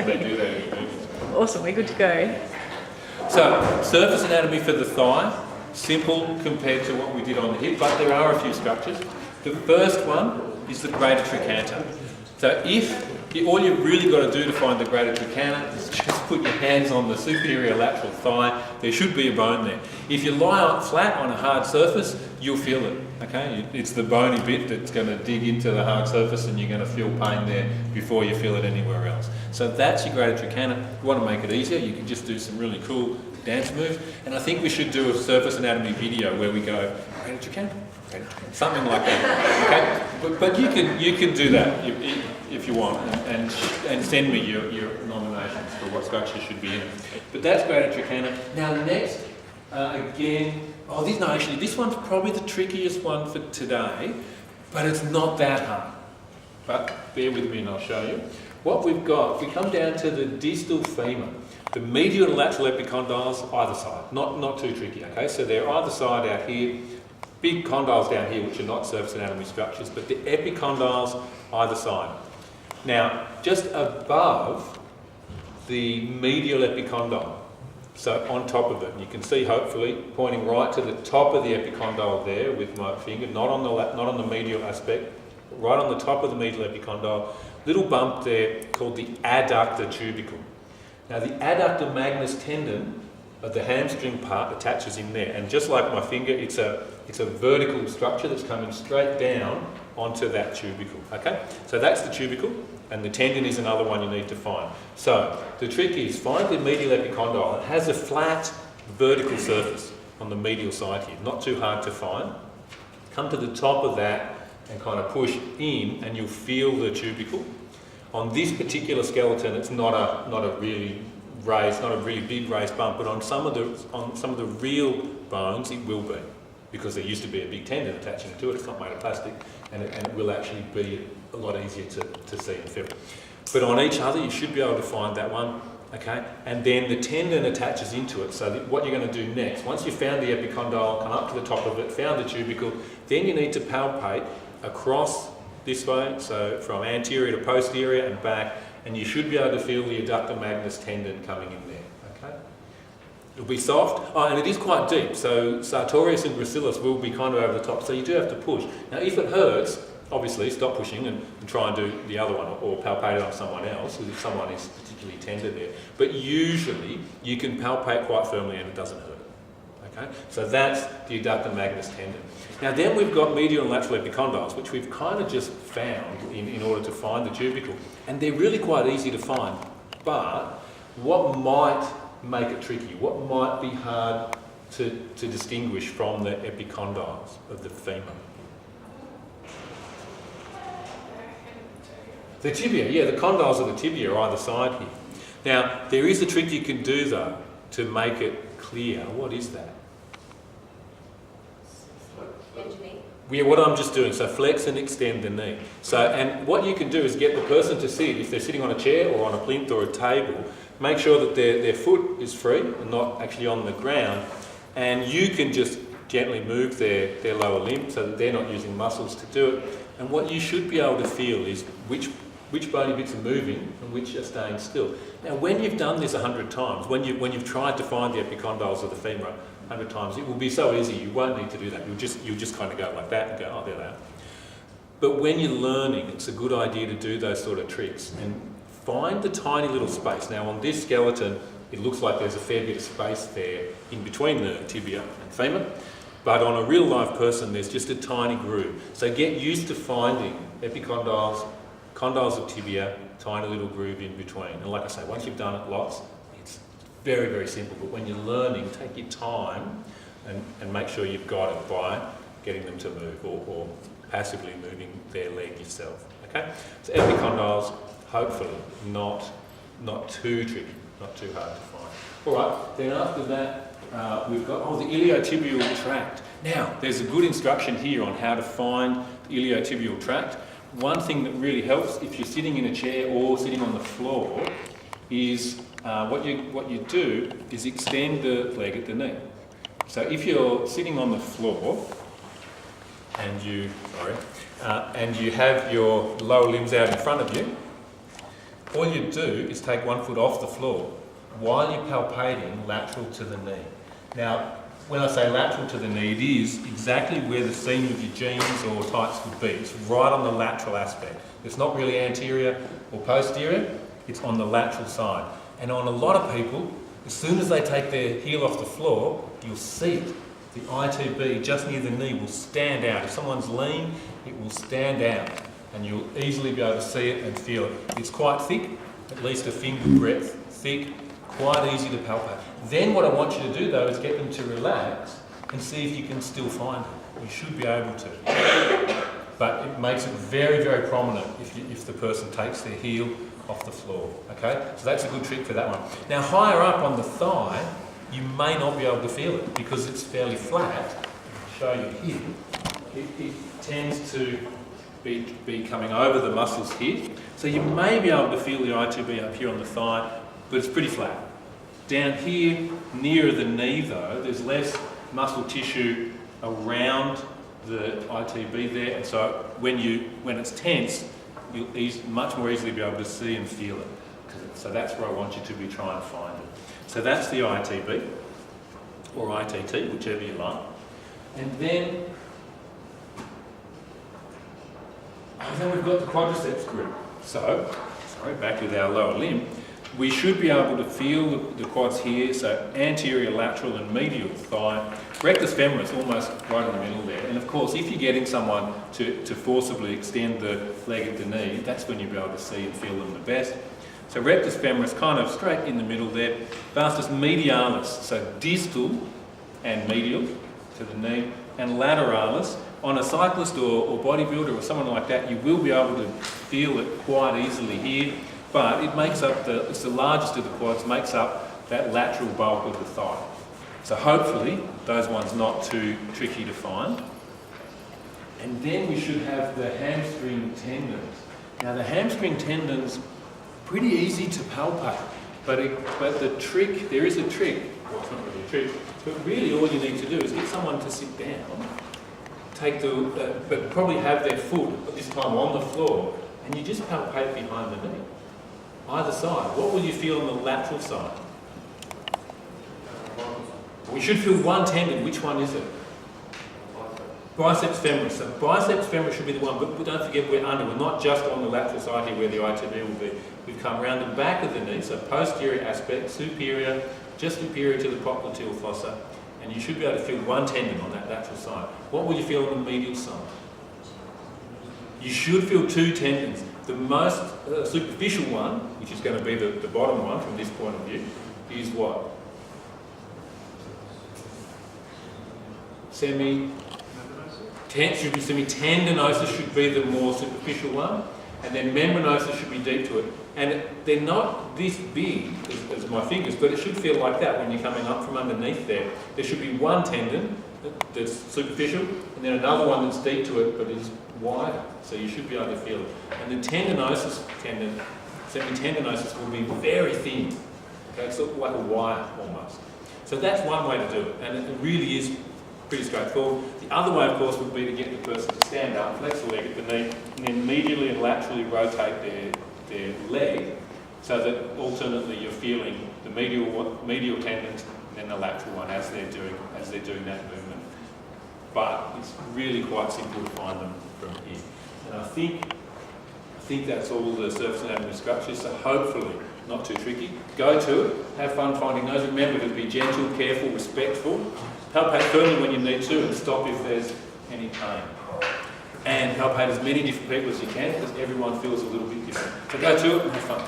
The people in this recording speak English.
when they do that in movies. Awesome, we're good to go. So, surface anatomy for the thigh, simple compared to what we did on the hip, but there are a few structures. The first one is the greater trochanter. So all you've really got to do to find the greater trochanter is just put your hands on the superior lateral thigh. There should be a bone there. If you lie flat on a hard surface, you'll feel it. Okay, it's the bony bit that's going to dig into the hard surface, and you're going to feel pain there before you feel it anywhere else. So that's your greater trochanter. If you want to make it easier, you can just do some really cool dance moves. And I think we should do a surface anatomy video where we go greater trochanter, something like that. Okay, but you can do that if you want, and send me your nominations for what structure should be in. But that's greater trochanter. Now next, this one's probably the trickiest one for today, but it's not that hard. But bear with me and I'll show you. What we've got, if we come down to the distal femur, the medial and lateral epicondyles either side, not too tricky, okay? So they're either side out here, big condyles down here, which are not surface anatomy structures, but the epicondyles either side. Now, just above the medial epicondyle, so on top of it, you can see hopefully pointing right to the top of the epicondyle there with my finger, not on the medial aspect, right on the top of the medial epicondyle, little bump there called the adductor tubercle. Now the adductor magnus tendon of the hamstring part attaches in there, and just like my finger, it's a vertical structure that's coming straight down onto that tubercle. Okay, so that's the tubercle, and the tendon is another one you need to find. So the trick is find the medial epicondyle. It has a flat vertical surface on the medial side here, not too hard to find. Come to the top of that and kind of push in, and you'll feel the tubercle. On this particular skeleton, it's not a really big raised bump, but on some of the real bones, it will be, because there used to be a big tendon attaching to it. It's not made of plastic, and it will actually be a lot easier to see and feel. But on each other, you should be able to find that one, okay? And then the tendon attaches into it. So what you're going to do next, once you've found the epicondyle, come up to the top of it, found the tubercle, then you need to palpate across this way, so from anterior to posterior and back, and you should be able to feel the adductor magnus tendon coming in there, okay? It'll be soft, and it is quite deep, so sartorius and gracilis will be kind of over the top, so you do have to push. Now if it hurts, obviously stop pushing and try and do the other one, or palpate it on someone else, if someone is particularly tender there. But usually you can palpate quite firmly and it doesn't hurt. Okay? So that's the adductor magnus tendon. Now then we've got medial and lateral epicondyles, which we've kind of just found in order to find the tubercle. And they're really quite easy to find. But what might make it tricky? What might be hard to distinguish from the epicondyles of the femur? The tibia, yeah, the condyles of the tibia are either side here. Now, there is a trick you can do though to make it clear. What is that? Yeah, what I'm just doing, so flex and extend the knee. So, and what you can do is get the person to sit, if they're sitting on a chair or on a plinth or a table, make sure that their foot is free and not actually on the ground, and you can just gently move their lower limb so that they're not using muscles to do it. And what you should be able to feel is which bony bits are moving and which are staying still. Now, when you've done this 100 times, when you've tried to find the epicondyles of the femur 100 times, it will be so easy, you won't need to do that. You'll just kind of go like that and go, oh, there they are. But when you're learning, it's a good idea to do those sort of tricks and find the tiny little space. Now, on this skeleton, it looks like there's a fair bit of space there in between the tibia and femur. But on a real live person, there's just a tiny groove. So get used to finding epicondyles, condyles of tibia, tiny little groove in between. And like I say, once you've done it lots, it's very, very simple. But when you're learning, take your time and make sure you've got it by getting them to move or passively moving their leg yourself. Okay? So epicondyles, hopefully not too tricky, not too hard to find. All right, then after that, we've got the iliotibial tract. Now, there's a good instruction here on how to find the iliotibial tract. One thing that really helps if you're sitting in a chair or sitting on the floor is what you do is extend the leg at the knee. So if you're sitting on the floor and you have your lower limbs out in front of you, all you do is take 1 foot off the floor while you're palpating lateral to the knee. Now, when I say lateral to the knee, it is exactly where the seam of your jeans or tights would be. It's right on the lateral aspect. It's not really anterior or posterior, it's on the lateral side. And on a lot of people, as soon as they take their heel off the floor, you'll see it. The ITB just near the knee will stand out. If someone's lean, it will stand out and you'll easily be able to see it and feel it. It's quite thick, at least a finger breadth thick, quite easy to palpate. Then what I want you to do though is get them to relax and see if you can still find it. You should be able to. But it makes it very, very prominent if the person takes their heel off the floor, okay? So that's a good trick for that one. Now higher up on the thigh, you may not be able to feel it because it's fairly flat. I'll show you here. It tends to be coming over the muscles here. So you may be able to feel the ITB up here on the thigh, but it's pretty flat. Down here, nearer the knee though, there's less muscle tissue around the ITB there, and so when it's tense, you'll much more easily be able to see and feel it. So that's where I want you to be trying to find it. So that's the ITB, or ITT, whichever you like. And then we've got the quadriceps grip. So, back with our lower limb, we should be able to feel the quads here, so anterior, lateral and medial thigh. Rectus femoris almost right in the middle there. And of course, if you're getting someone to forcibly extend the leg at the knee, that's when you'll be able to see and feel them the best. So rectus femoris kind of straight in the middle there. Vastus medialis, so distal and medial to the knee, and lateralis. On a cyclist or bodybuilder or someone like that, you will be able to feel it quite easily here, but it makes up it's the largest of the quads, makes up that lateral bulk of the thigh. So hopefully those ones not too tricky to find. And then we should have the hamstring tendons. Now the hamstring tendons, pretty easy to palpate, but the trick, there is a trick, well it's not really a trick, but really all you need to do is get someone to sit down, but probably have their foot at this time on the floor, and you just palpate behind the knee, either side. What will you feel on the lateral side? We should feel one tendon. Which one is it? Biceps femoris. So biceps femoris should be the one, but don't forget we're under. We're not just on the lateral side here where the ITB will be. We've come around the back of the knee, so posterior aspect, superior, just superior to the popliteal fossa, and you should be able to feel one tendon on that lateral side. What will you feel on the medial side? You should feel two tendons. The most superficial one, which is going to be the bottom one from this point of view, is what? Semitendinosus should be the more superficial one, and then membranosus should be deep to it. And they're not this big as my fingers, but it should feel like that when you're coming up from underneath there. There should be one tendon that's superficial, and then another one that's deep to it, but is wider. So you should be able to feel it. And the semitendinosus will be very thin. Okay, it's sort of like a wire almost. So that's one way to do it, and it really is pretty straightforward. The other way, of course, would be to get the person to stand up, flex the leg at the knee, and then medially and laterally rotate their leg, so that alternately you're feeling the medial tendons and then the lateral one as they're doing that movement. But it's really quite simple to find them from here. And I think that's all the surface anatomy structures. So hopefully not too tricky. Go to it, have fun finding those. Remember to be gentle, careful, respectful. Palpate firmly when you need to and stop if there's any pain. And palpate as many different people as you can because everyone feels a little bit different. So go to it and have fun.